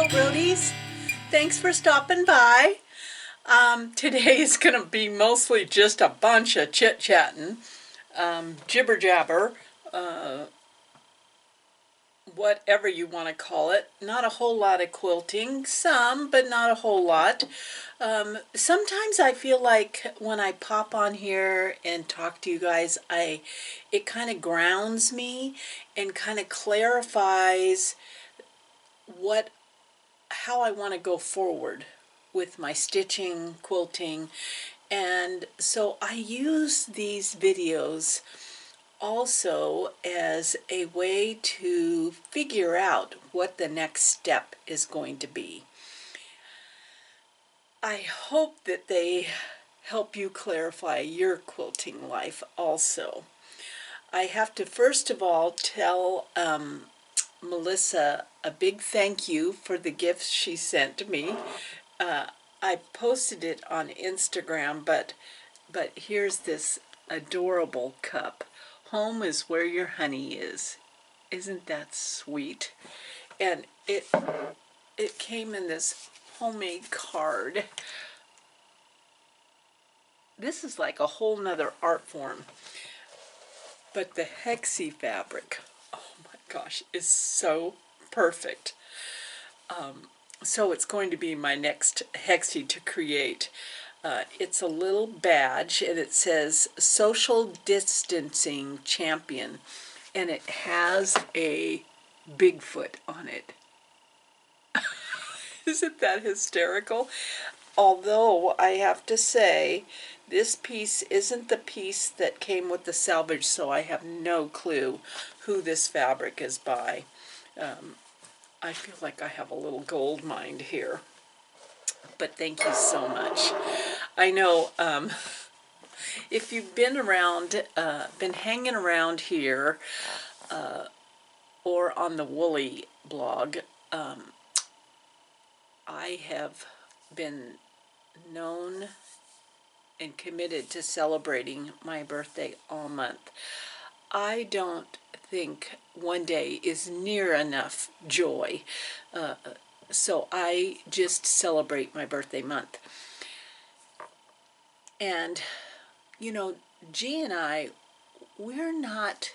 Quilt Roadies. Thanks for stopping by. Today is going to be mostly just a bunch of chit-chatting, jibber-jabber, whatever you want to call it. Not a whole lot of quilting, some, but not a whole lot. Sometimes I feel like when I pop on here and talk to you guys, it kind of grounds me and kind of clarifies how I want to go forward with my stitching, quilting, and so I use these videos also as a way to figure out what the next step is going to be. I hope that they help you clarify your quilting life also. I have to first of all tell Melissa a big thank you for the gifts she sent to me. I posted it on Instagram, but here's this adorable cup. Home is where your honey is. Isn't that sweet? And it came in this homemade card. This is like a whole nother art form. But the hexie fabric, oh my gosh, is so perfect. So it's going to be my next hexie to create. It's a little badge and it says Social Distancing Champion, and it has a Bigfoot on it. Isn't that hysterical? Although I have to say, this piece isn't the piece that came with the salvage, so I have no clue who this fabric is by. I feel like I have a little gold mine here. But thank you so much. I know if you've been around, been hanging around here or on the Woolly blog, I have been known and committed to celebrating my birthday all month. I don't think one day is near enough joy, so I just celebrate my birthday month. And, you know, G and I, we're not,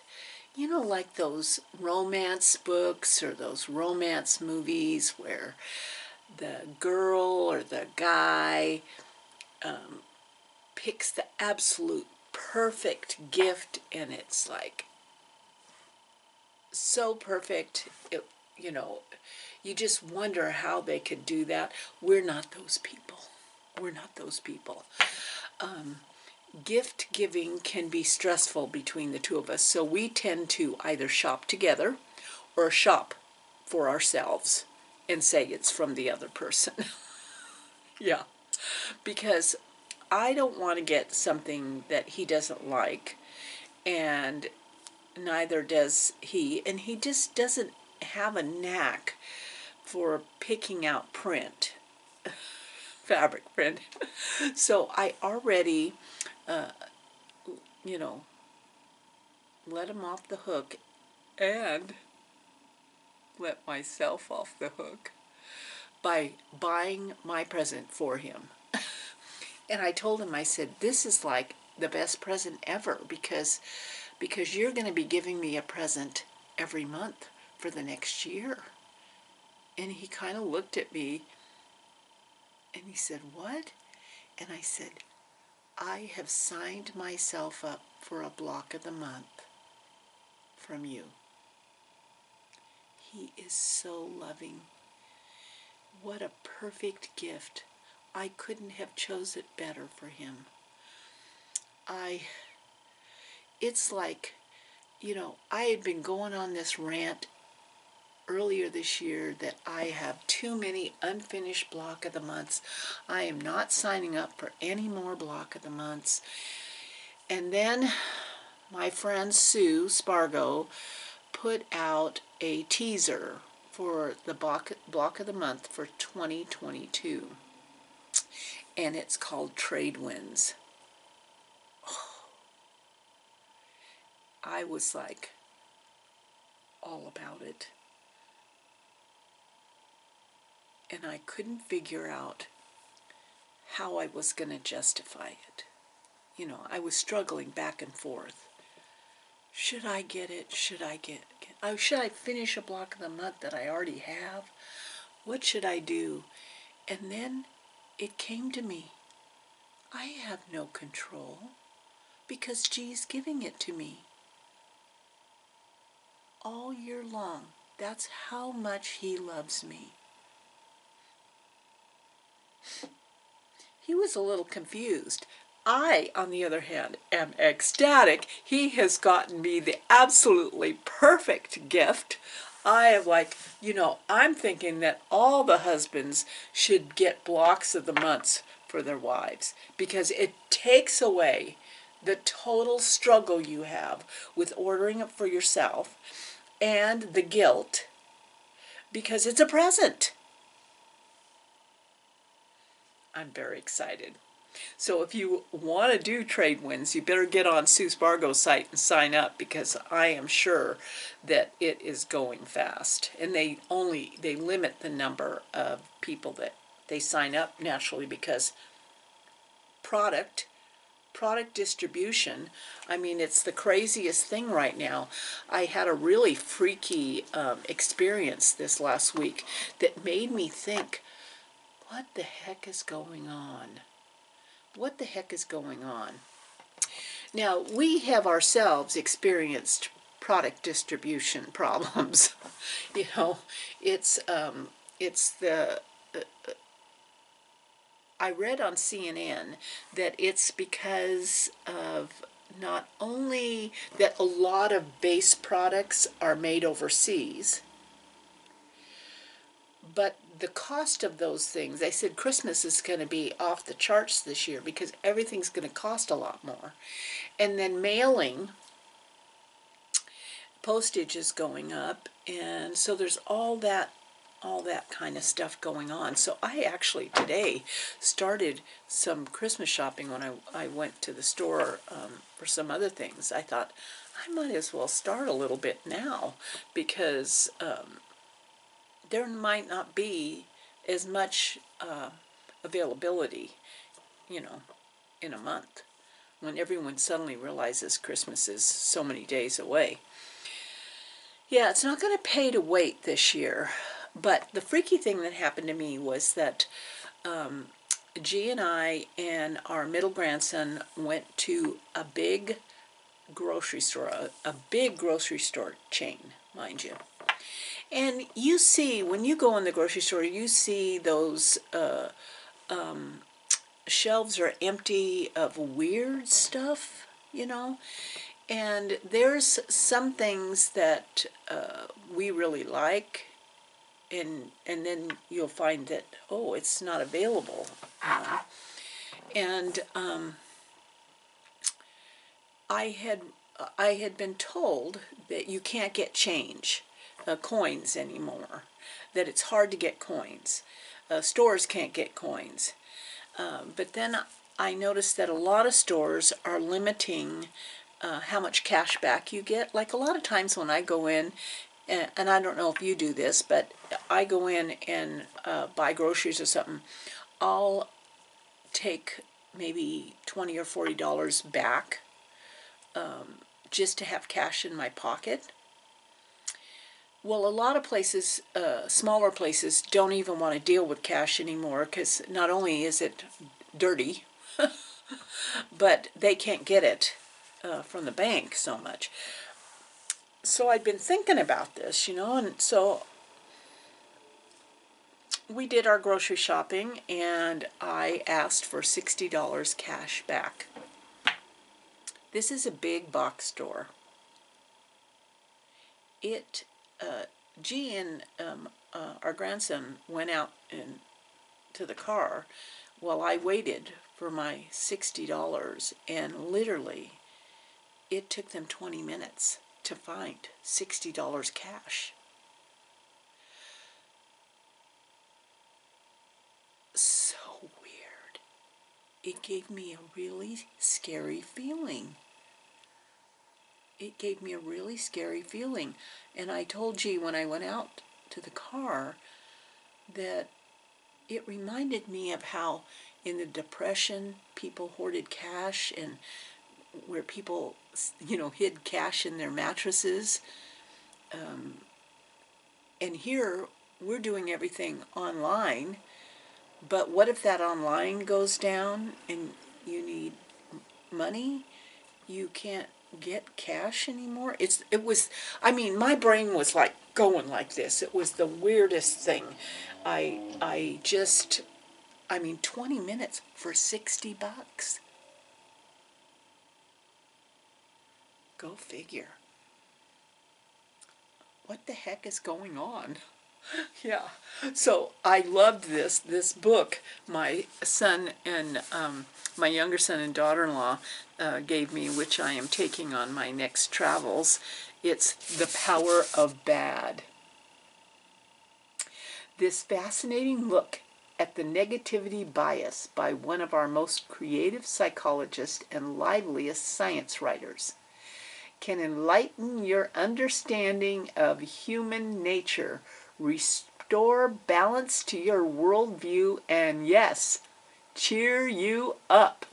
like those romance books or those romance movies where the girl or the guy picks the absolute perfect gift and it's like so perfect, you just wonder how they could do that. We're not those people. We're not those people. Gift giving can be stressful between the two of us, so we tend to either shop together or shop for ourselves and say it's from the other person. Yeah, because I don't want to get something that he doesn't like, and neither does he, and he just doesn't have a knack for picking out print, fabric print. So I already, let him off the hook and let myself off the hook by buying my present for him. And I told him, I said, this is like the best present ever because you're going to be giving me a present every month for the next year. And he kind of looked at me and he said, what? And I said, I have signed myself up for a block of the month from you. He is so loving. What a perfect gift. I couldn't have chosen it better for him. It's like, I had been going on this rant earlier this year that I have too many unfinished block of the months. I am not signing up for any more block of the months. And then my friend Sue Spargo put out a teaser for the block of the month for 2022. And it's called Trade Winds. I was like all about it. and I couldn't figure out how I was going to justify it. You know, I was struggling back and forth. Should I get it? Should I should I finish a block of the month that I already have? What should I do? And then it came to me. I have no control because G's giving it to me all year long. That's how much he loves me. He was a little confused. I, on the other hand, am ecstatic. He has gotten me the absolutely perfect gift. I am like, you know, I'm thinking that all the husbands should get blocks of the months for their wives because it takes away the total struggle you have with ordering it for yourself and the guilt because it's a present. I'm very excited. So if you want to do trade wins, you better get on Sue Spargo's site and sign up because I am sure that it is going fast. And they limit the number of people that they sign up naturally because product distribution, I mean, it's the craziest thing right now. I had a really freaky experience this last week that made me think, what the heck is going on? What the heck is going on? Now, we have ourselves experienced product distribution problems. You know, it's the I read on CNN that it's because of not only that a lot of base products are made overseas, but the cost of those things, they said Christmas is going to be off the charts this year because everything's going to cost a lot more. And then mailing, postage is going up, and so there's all that kind of stuff going on. So I actually today started some Christmas shopping when I went to the store for some other things. I thought I might as well start a little bit now because there might not be as much availability, you know, in a month when everyone suddenly realizes Christmas is so many days away. Yeah, it's not going to pay to wait this year. But the freaky thing that happened to me was that G and I and our middle grandson went to a big grocery store, a big grocery store chain, mind you. And you see, when you go in the grocery store, you see those shelves are empty of weird stuff, you know? And there's some things that we really like, and then you'll find that, oh, it's not available. And I had been told that you can't get change, coins anymore, that it's hard to get coins. Stores can't get coins. But then I noticed that a lot of stores are limiting how much cash back you get. Like a lot of times when I go in, and I don't know if you do this, but I go in and buy groceries or something, I'll take maybe $20 or $40 back just to have cash in my pocket. Well, a lot of places, smaller places, don't even want to deal with cash anymore because not only is it dirty, but they can't get it from the bank so much. So I'd been thinking about this, you know, and so we did our grocery shopping and I asked for $60 cash back. This is a big box store. G and our grandson went out to the car while I waited for my $60, and literally it took them 20 minutes to find $60 cash. So weird. It gave me a really scary feeling. It gave me a really scary feeling. And I told G when I went out to the car that it reminded me of how in the Depression people hoarded cash, and where people, hid cash in their mattresses. And here we're doing everything online, but what if that online goes down and you need money? You can't get cash anymore. My brain was like going like this. It was the weirdest thing. I just, 20 minutes for $60. Go figure. What the heck is going on? Yeah. So I loved this book. My son and my younger son and daughter-in-law gave me, which I am taking on my next travels. It's The Power of Bad. This fascinating look at the negativity bias by one of our most creative psychologists and liveliest science writers can enlighten your understanding of human nature, restore balance to your worldview, and yes, cheer you up.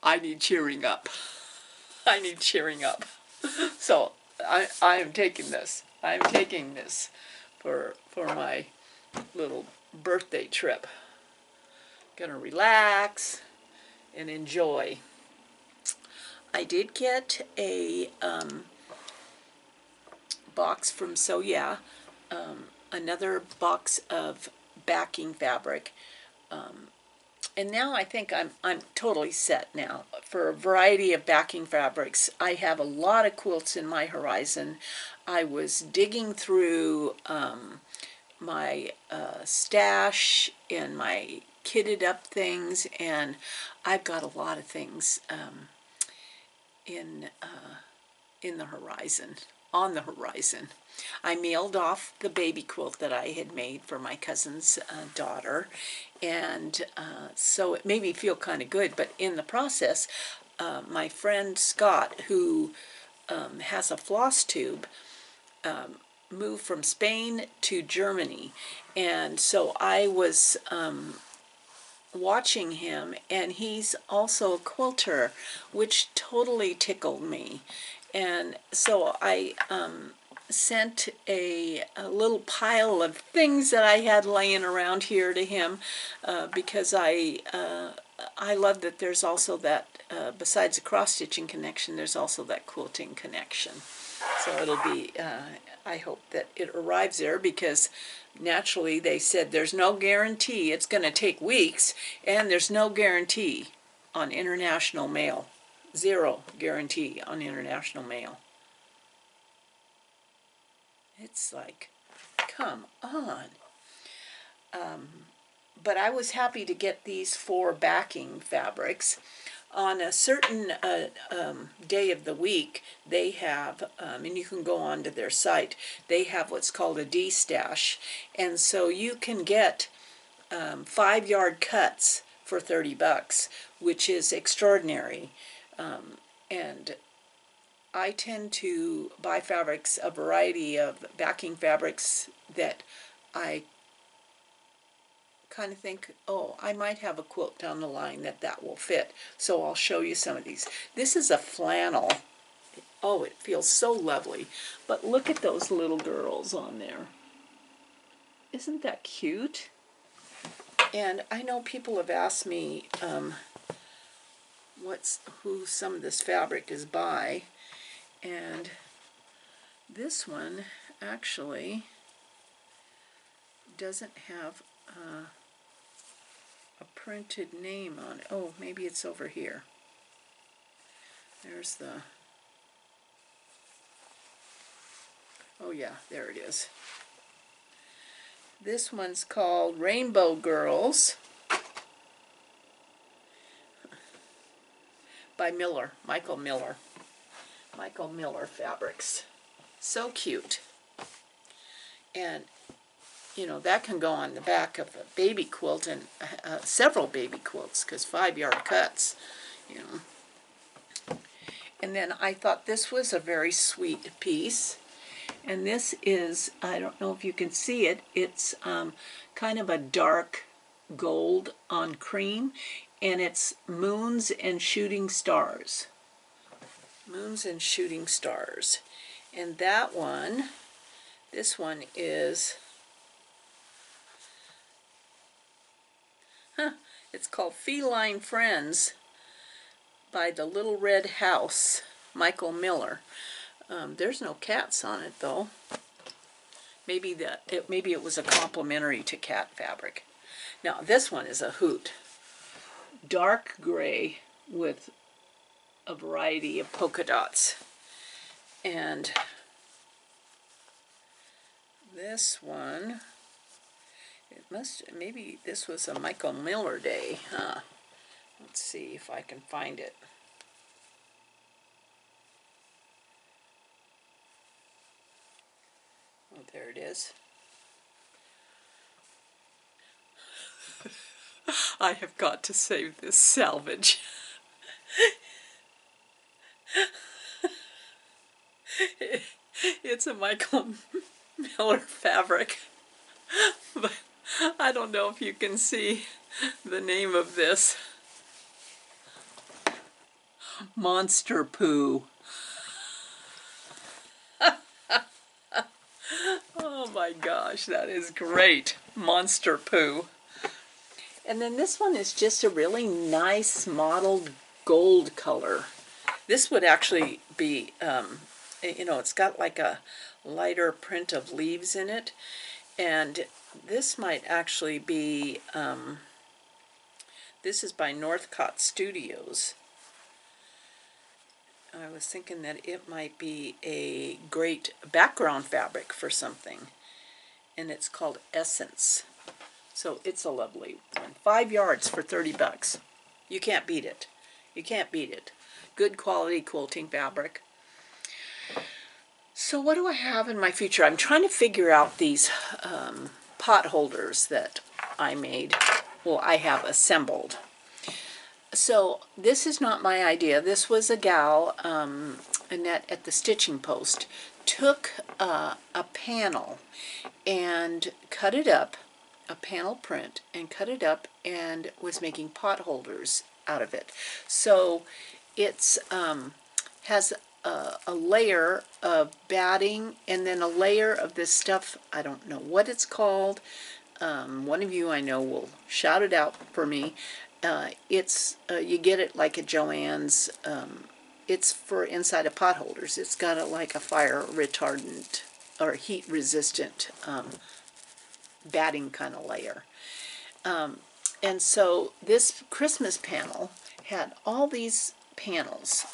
I need cheering up. I need cheering up. So I am taking this. I'm taking this for my little birthday trip. Gonna relax and enjoy. I did get a box from So Yeah, another box of backing fabric, and now I think I'm totally set now for a variety of backing fabrics. I have a lot of quilts in my horizon. I was digging through my stash and my kitted up things, and I've got a lot of things in the horizon, on the horizon. I mailed off the baby quilt that I had made for my cousin's daughter, and so it made me feel kind of good. But in the process, my friend Scott, who has a floss tube, moved from Spain to Germany, and so I was watching him, and he's also a quilter, which totally tickled me. And so I sent a little pile of things that I had laying around here to him, because I love that there's also that, besides the cross-stitching connection, there's also that quilting connection. So it'll be, I hope that it arrives there, because naturally they said there's no guarantee, it's going to take weeks, and there's no guarantee on international mail. Zero guarantee on international mail. It's like, come on. But I was happy to get these 4 backing fabrics. On a certain day of the week, they have, and you can go onto their site, they have what's called a D-stash. And so you can get 5-yard cuts for $30, which is extraordinary. And I tend to buy fabrics, a variety of backing fabrics that I kind of think, oh, I might have a quilt down the line that will fit. So I'll show you some of these. This is a flannel. Oh, it feels so lovely. But look at those little girls on there. Isn't that cute? And I know people have asked me who some of this fabric is by. And this one actually doesn't have a printed name on it. Oh, maybe it's over here. There's the, oh yeah, there it is. This one's called Rainbow Girls by Michael Miller. Michael Miller Fabrics. So cute. And you know, that can go on the back of a baby quilt, and several baby quilts, because 5-yard cuts, you know. And then I thought this was a very sweet piece. And this is, I don't know if you can see it, it's kind of a dark gold on cream, and it's moons and shooting stars. Moons and shooting stars. And that one, this one is, it's called Feline Friends by the Little Red House, Michael Miller. There's no cats on it though. Maybe it was a complimentary to cat fabric. Now this one is a hoot. Dark gray with a variety of polka dots. And this one, maybe this was a Michael Miller day, huh? Let's see if I can find it. Oh, there it is. I have got to save this salvage. It's a Michael Miller fabric, but I don't know if you can see the name of this. Monster Poo. Oh my gosh, that is great. Monster Poo. And then this one is just a really nice mottled gold color. This would actually be, you know, it's got like a lighter print of leaves in it. And this might actually be, this is by Northcott Studios. I was thinking that it might be a great background fabric for something. And it's called Essence. So it's a lovely one. 5 yards for 30 bucks. You can't beat it. You can't beat it. Good quality quilting fabric. So what do I have in my future? I'm trying to figure out these pot holders that I made. Well, I have assembled. So this is not my idea. This was a gal, Annette at the Stitching Post, took a panel and cut it up, a panel print, and cut it up and was making pot holders out of it. So it's has a layer of batting and then a layer of this stuff. I don't know what it's called. One of you I know will shout it out for me. It's you get it like at Joann's. It's for inside of pot holders. It's got like a fire retardant or heat resistant batting kind of layer. And so this Christmas panel had all these panels,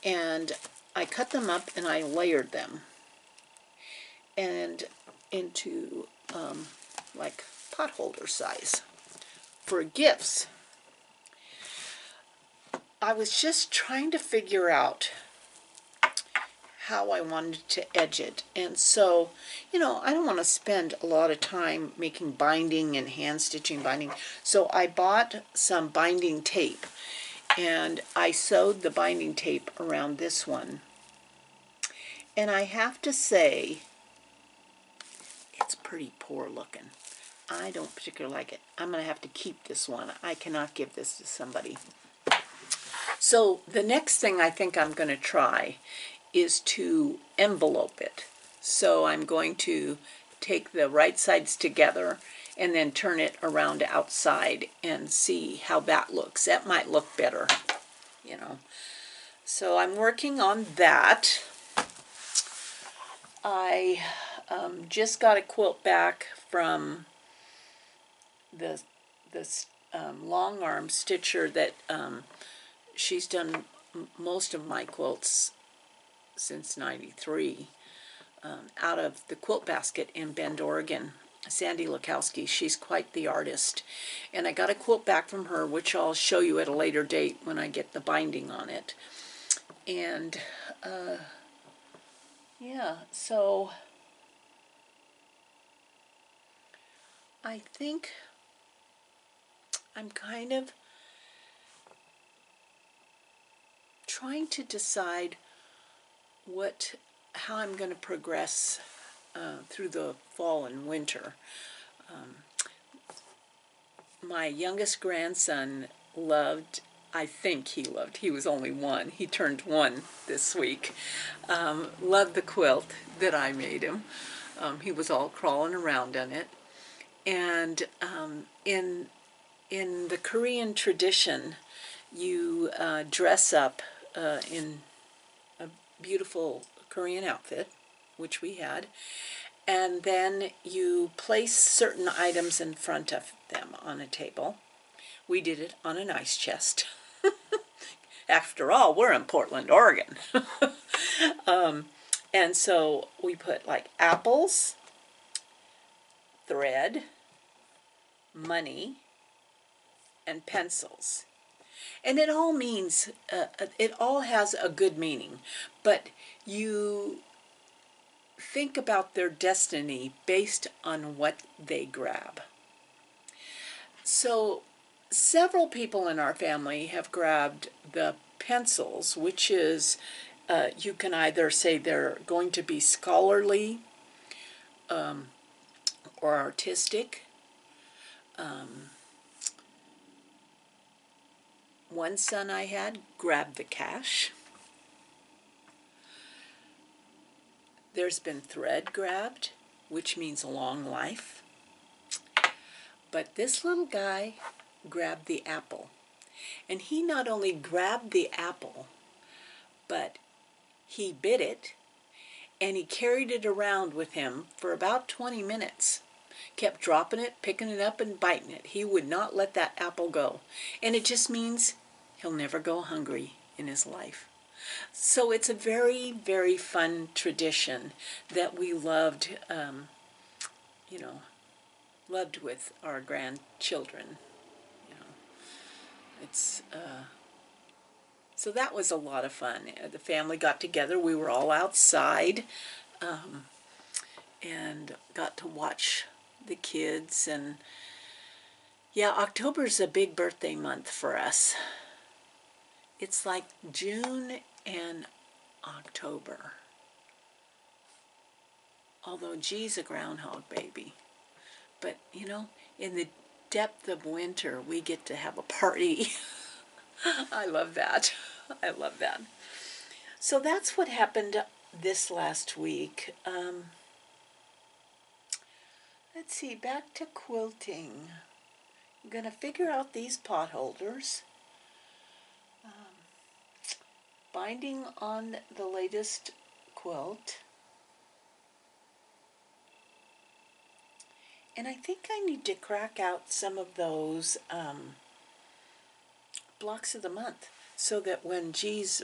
and I cut them up and I layered them and into like pot holder size for gifts. I was just trying to figure out how I wanted to edge it, and so, you know, I don't want to spend a lot of time making binding and hand stitching binding, so I bought some binding tape and I sewed the binding tape around this one, and I have to say it's pretty poor looking. I don't particularly like it. I'm going to have to keep this one. I cannot give this to somebody. So the next thing I think I'm going to try is to envelope it. So I'm going to take the right sides together and then turn it around outside and see how that looks. That might look better, you know. So I'm working on that. I just got a quilt back from the long arm stitcher that she's done most of my quilts since '93 out of the Quilt Basket in Bend, Oregon. Sandy Lukowski, she's quite the artist. And I got a quilt back from her, which I'll show you at a later date when I get the binding on it. And yeah, so I think I'm kind of trying to decide what how I'm going to progress through the fall and winter. My youngest grandson loved, I think he was only one, he turned one this week, loved the quilt that I made him. He was all crawling around in it. And in the Korean tradition, you dress up in a beautiful Korean outfit, which we had, and then you place certain items in front of them on a table. We did it on an ice chest. After all, we're in Portland, Oregon. And so we put like apples, thread, money, and pencils. And it all means, it all has a good meaning, but you think about their destiny based on what they grab. So several people in our family have grabbed the pencils, which is, you can either say they're going to be scholarly or artistic. One son I had grabbed the cash. There's been thread grabbed, which means a long life. But this little guy grabbed the apple. And he not only grabbed the apple, but he bit it, and he carried it around with him for about 20 minutes. Kept dropping it, picking it up, and biting it. He would not let that apple go. And it just means he'll never go hungry in his life. So it's a very, very fun tradition that we loved, loved with our grandchildren. It's so that was a lot of fun. The family got together. We were all outside, and got to watch the kids. And yeah, October's a big birthday month for us. It's like June and October. Although G's a groundhog baby. But, in the depth of winter, we get to have a party. I love that. I love that. So that's what happened this last week. Let's see, back to quilting. I'm going to figure out these pot holders. Binding on the latest quilt. And I think I need to crack out some of those blocks of the month so that when G's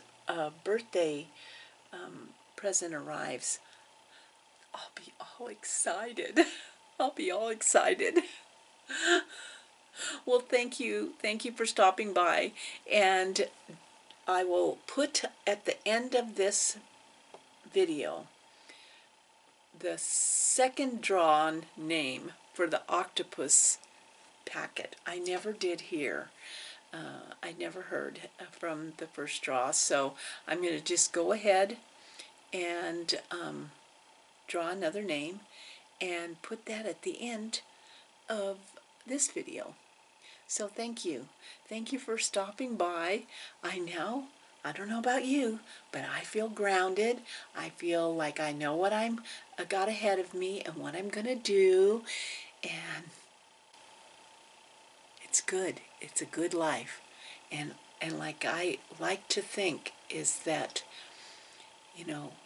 birthday present arrives, I'll be all excited. I'll be all excited. Well, thank you. Thank you for stopping by. And I will put at the end of this video the second drawn name for the octopus packet. I never did hear. I never heard from the first draw, so I'm going to just go ahead and draw another name and put that at the end of this video. So thank you. Thank you for stopping by. I don't know about you, but I feel grounded. I feel like I know what I got ahead of me and what I'm going to do. And it's good. It's a good life. And like I like to think is that,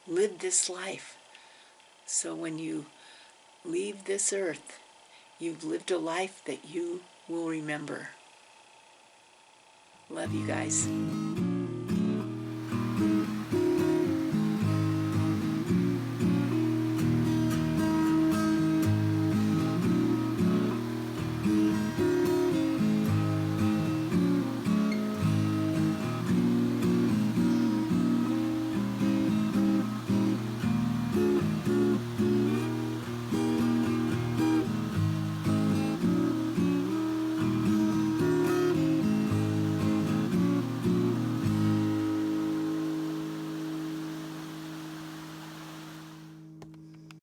live this life. So when you leave this earth, you've lived a life that you will remember. Love you guys.